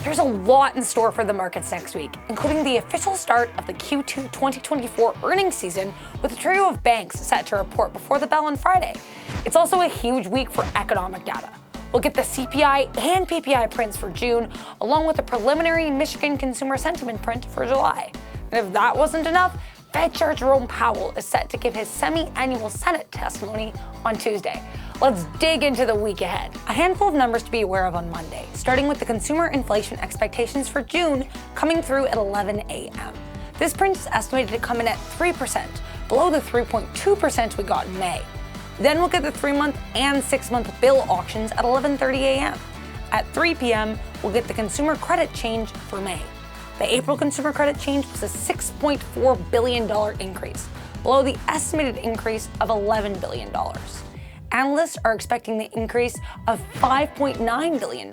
There's a lot in store for the markets next week, including the official start of the Q2 2024 earnings season with a trio of banks set to report before the bell on Friday. It's also a huge week for economic data. We'll get the CPI and PPI prints for June, along with a preliminary Michigan consumer sentiment print for July. And if that wasn't enough, Fed Chair Jerome Powell is set to give his semi-annual Senate testimony on Tuesday. Let's dig into the week ahead. A handful of numbers to be aware of on Monday, starting with the consumer inflation expectations for June coming through at 11 a.m. This print is estimated to come in at 3%, below the 3.2% we got in May. Then we'll get the 3-month and 6-month bill auctions at 11:30 a.m. At 3 p.m., we'll get the consumer credit change for May. The April consumer credit change was a $6.4 billion increase, below the estimated increase of $11 billion. Analysts are expecting the increase of $5.9 billion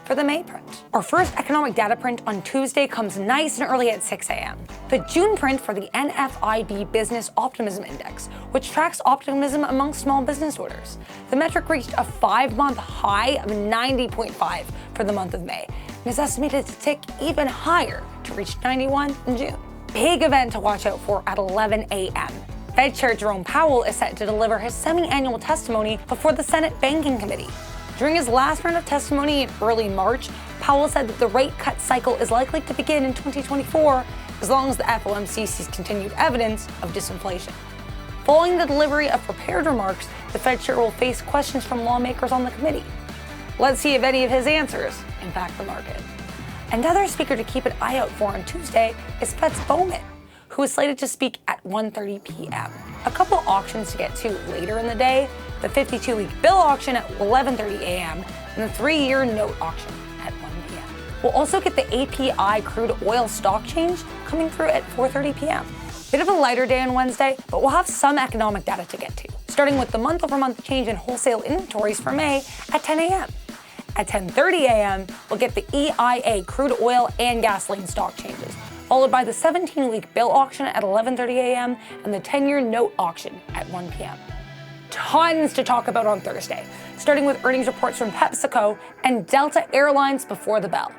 for the May print. Our first economic data print on Tuesday comes nice and early at 6 a.m. The June print for the NFIB Business Optimism Index, which tracks optimism among small business owners. The metric reached a 5-month high of 90.5 for the month of May and is estimated to tick even higher to reach 91 in June. Big event to watch out for at 11 a.m. Fed Chair Jerome Powell is set to deliver his semi-annual testimony before the Senate Banking Committee. During his last round of testimony in early March, Powell said that the rate cut cycle is likely to begin in 2024 as long as the FOMC sees continued evidence of disinflation. Following the delivery of prepared remarks, the Fed Chair will face questions from lawmakers on the committee. Let's see if any of his answers impact the market. Another speaker to keep an eye out for on Tuesday is Fed's Bowman, who is slated to speak at 1:30 p.m. A couple auctions to get to later in the day, the 52-week bill auction at 11:30 a.m. and the 3-year note auction at 1 p.m. We'll also get the API crude oil stock change coming through at 4:30 p.m. Bit of a lighter day on Wednesday, but we'll have some economic data to get to, starting with the month-over-month change in wholesale inventories for May at 10 a.m. At 10:30 a.m., we'll get the EIA crude oil and gasoline stock changes, followed by the 17-week bill auction at 11:30 a.m. and the 10-year note auction at 1 p.m. Tons to talk about on Thursday, starting with earnings reports from PepsiCo and Delta Airlines before the bell.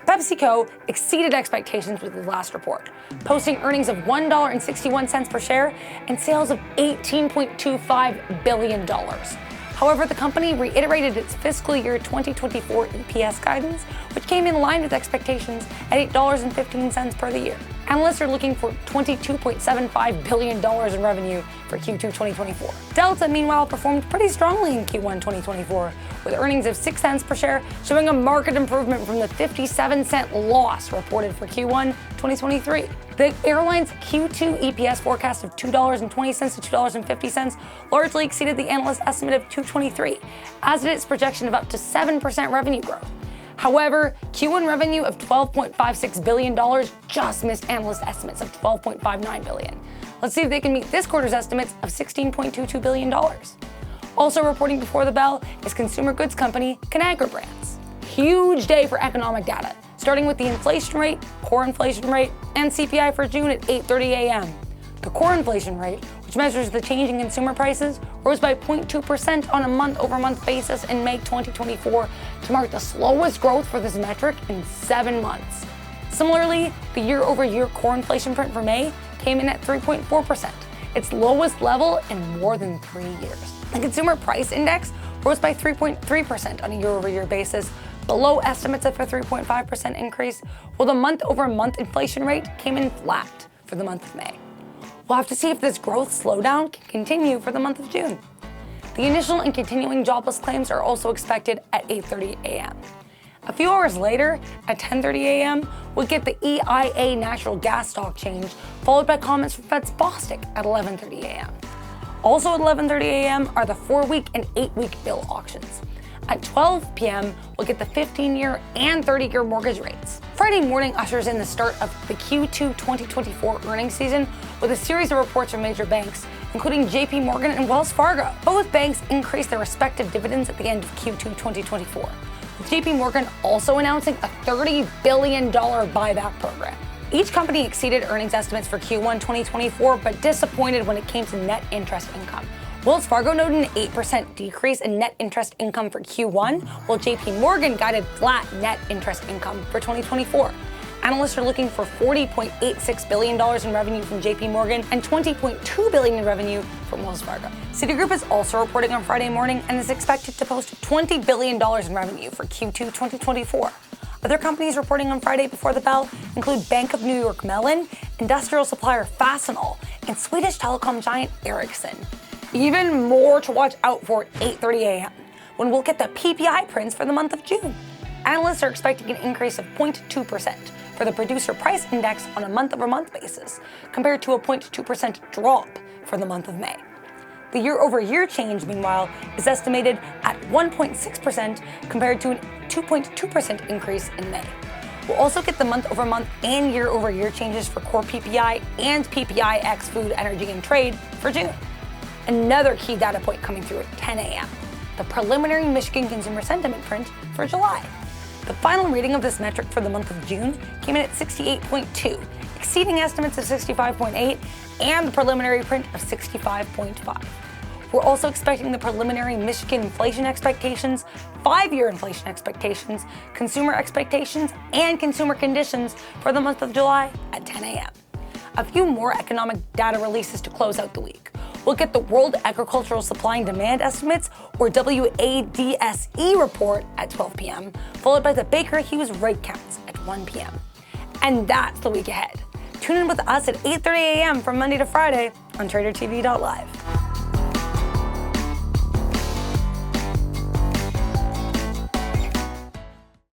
PepsiCo exceeded expectations with its last report, posting earnings of $1.61 per share and sales of $18.25 billion. However, the company reiterated its fiscal year 2024 EPS guidance, which came in line with expectations at $8.15 per the year. Analysts are looking for $22.75 billion in revenue for Q2 2024. Delta, meanwhile, performed pretty strongly in Q1 2024, with earnings of 6 cents per share, showing a marked improvement from the 57-cent loss reported for Q1 2023. The airline's Q2 EPS forecast of $2.20 to $2.50 largely exceeded the analyst estimate of $2.23, as did its projection of up to 7% revenue growth. However, Q1 revenue of $12.56 billion just missed analyst estimates of $12.59 billion. Let's see if they can meet this quarter's estimates of $16.22 billion. Also reporting before the bell is consumer goods company Conagra Brands. Huge day for economic data, starting with the inflation rate, core inflation rate, and CPI for June at 8:30 a.m. The core inflation rate, which measures the change in consumer prices, rose by 0.2% on a month-over-month basis in May 2024 to mark the slowest growth for this metric in 7 months. Similarly, the year-over-year core inflation print for May came in at 3.4%, its lowest level in more than 3 years. The consumer price index rose by 3.3% on a year-over-year basis, below estimates of a 3.5% increase, while the month-over-month inflation rate came in flat for the month of May. We'll have to see if this growth slowdown can continue for the month of June. The initial and continuing jobless claims are also expected at 8:30 a.m. A few hours later, at 10:30 a.m., we'll get the EIA natural gas stock change, followed by comments from Fed's Bostic at 11:30 a.m. Also at 11:30 a.m. are the 4-week and 8-week bill auctions. At 12 p.m., we'll get the 15-year and 30-year mortgage rates. Friday morning ushers in the start of the Q2 2024 earnings season with a series of reports from major banks, including JP Morgan and Wells Fargo. Both banks increased their respective dividends at the end of Q2 2024, with JP Morgan also announcing a $30 billion buyback program. Each company exceeded earnings estimates for Q1 2024, but disappointed when it came to net interest income, Wells Fargo noted an 8% decrease in net interest income for Q1, while JP Morgan guided flat net interest income for 2024. Analysts are looking for $40.86 billion in revenue from JP Morgan and $20.2 billion in revenue from Wells Fargo. Citigroup is also reporting on Friday morning and is expected to post $20 billion in revenue for Q2 2024. Other companies reporting on Friday before the bell include Bank of New York Mellon, industrial supplier Fastenal, and Swedish telecom giant Ericsson. Even more to watch out for at 8:30 a.m. when we'll get the PPI prints for the month of June. Analysts are expecting an increase of 0.2% for the producer price index on a month-over-month basis, compared to a 0.2% drop for the month of May. The year-over-year change, meanwhile, is estimated at 1.6% compared to a 2.2% increase in May. We'll also get the month-over-month and year-over-year changes for core PPI and PPI X food, energy, and trade for June. Another key data point coming through at 10 a.m., the preliminary Michigan Consumer Sentiment print for July. The final reading of this metric for the month of June came in at 68.2, exceeding estimates of 65.8 and the preliminary print of 65.5. We're also expecting the preliminary Michigan inflation expectations, 5-year inflation expectations, consumer expectations, and consumer conditions for the month of July at 10 a.m. A few more economic data releases to close out the week. We'll get the World Agricultural Supply and Demand Estimates, or WADSE report at 12 p.m., followed by the Baker Hughes rate counts at 1 p.m. And that's the week ahead. Tune in with us at 8:30 a.m. from Monday to Friday on tradertv.live.